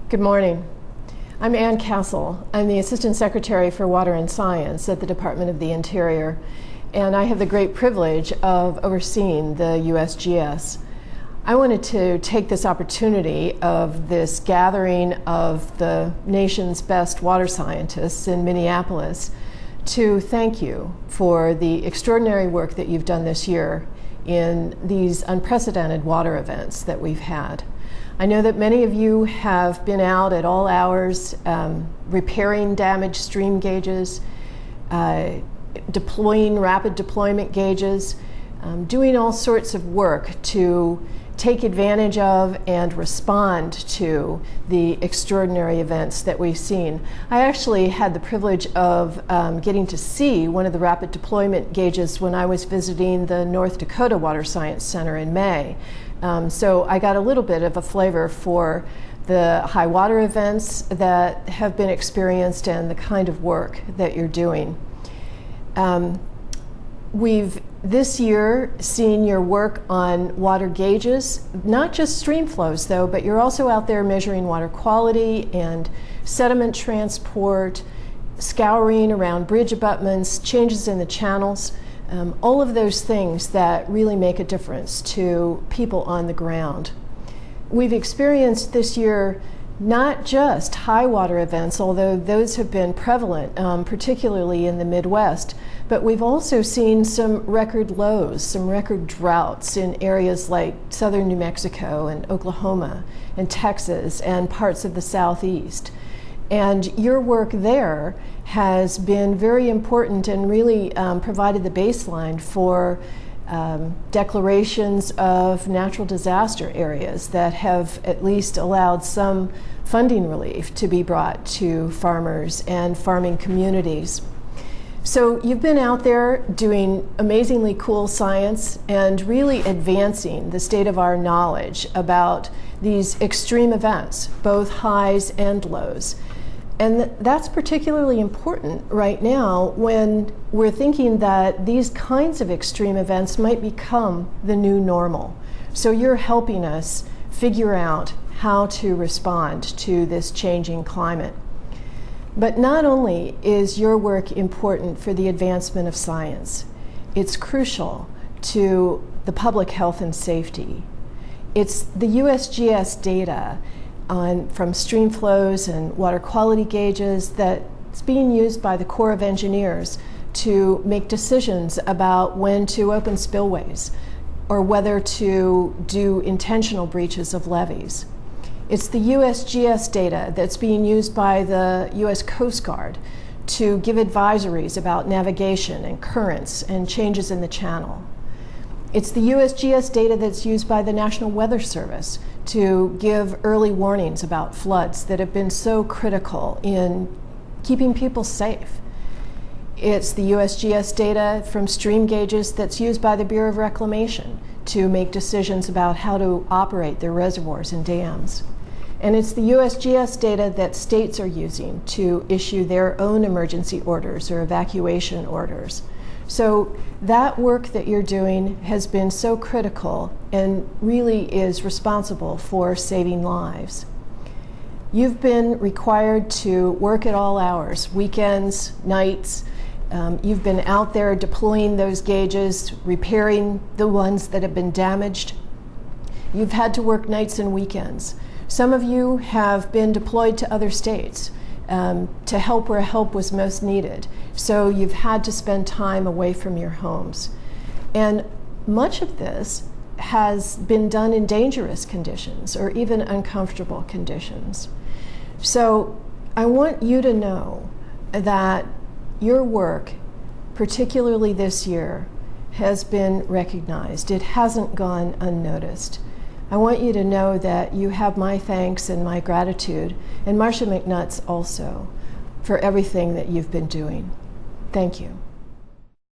Good morning. I'm Ann Castle. I'm the Assistant Secretary for Water and Science at the Department of the Interior, and I have the great privilege of overseeing the USGS. I wanted to take this opportunity of this gathering of the nation's best water scientists in Minneapolis to thank you for the extraordinary work that you've done this year in these unprecedented water events that we've had. I know that many of you have been out at all hours repairing damaged stream gauges, deploying rapid deployment gauges, doing all sorts of work to take advantage of and respond to the extraordinary events that we've seen. I actually had the privilege of getting to see one of the rapid deployment gauges when I was visiting the North Dakota Water Science Center in May. So I got a little bit of a flavor for the high water events that have been experienced and the kind of work that you're doing. We've this year seen your work on water gauges, not just stream flows though, but you're also out there measuring water quality and sediment transport, scouring around bridge abutments, changes in the channels, all of those things that really make a difference to people on the ground. We've experienced this year not just high water events, although those have been prevalent, particularly in the Midwest, but we've also seen some record lows, some record droughts in areas like southern New Mexico and Oklahoma and Texas and parts of the Southeast. And your work there has been very important and really provided the baseline for declarations of natural disaster areas that have at least allowed some funding relief to be brought to farmers and farming communities. So you've been out there doing amazingly cool science and really advancing the state of our knowledge about these extreme events, both highs and lows. And that's particularly important right now when we're thinking that these kinds of extreme events might become the new normal. So you're helping us figure out how to respond to this changing climate. But not only is your work important for the advancement of science, it's crucial to the public health and safety. It's the USGS data from stream flows and water quality gauges that's being used by the Corps of Engineers to make decisions about when to open spillways or whether to do intentional breaches of levees. It's the USGS data that's being used by the U.S. Coast Guard to give advisories about navigation and currents and changes in the channel. It's the USGS data that's used by the National Weather Service to give early warnings about floods that have been so critical in keeping people safe. It's the USGS data from stream gauges that's used by the Bureau of Reclamation to make decisions about how to operate their reservoirs and dams. And it's the USGS data that states are using to issue their own emergency orders or evacuation orders. So that work that you're doing has been so critical and really is responsible for saving lives. You've been required to work at all hours, weekends, nights. You've been out there deploying those gauges, repairing the ones that have been damaged. You've had to work nights and weekends. Some of you have been deployed to other states to help where help was most needed. So you've had to spend time away from your homes. And much of this has been done in dangerous conditions or even uncomfortable conditions. So I want you to know that your work, particularly this year, has been recognized. It hasn't gone unnoticed. I want you to know that you have my thanks and my gratitude, and Marcia McNutt's also, for everything that you've been doing. Thank you.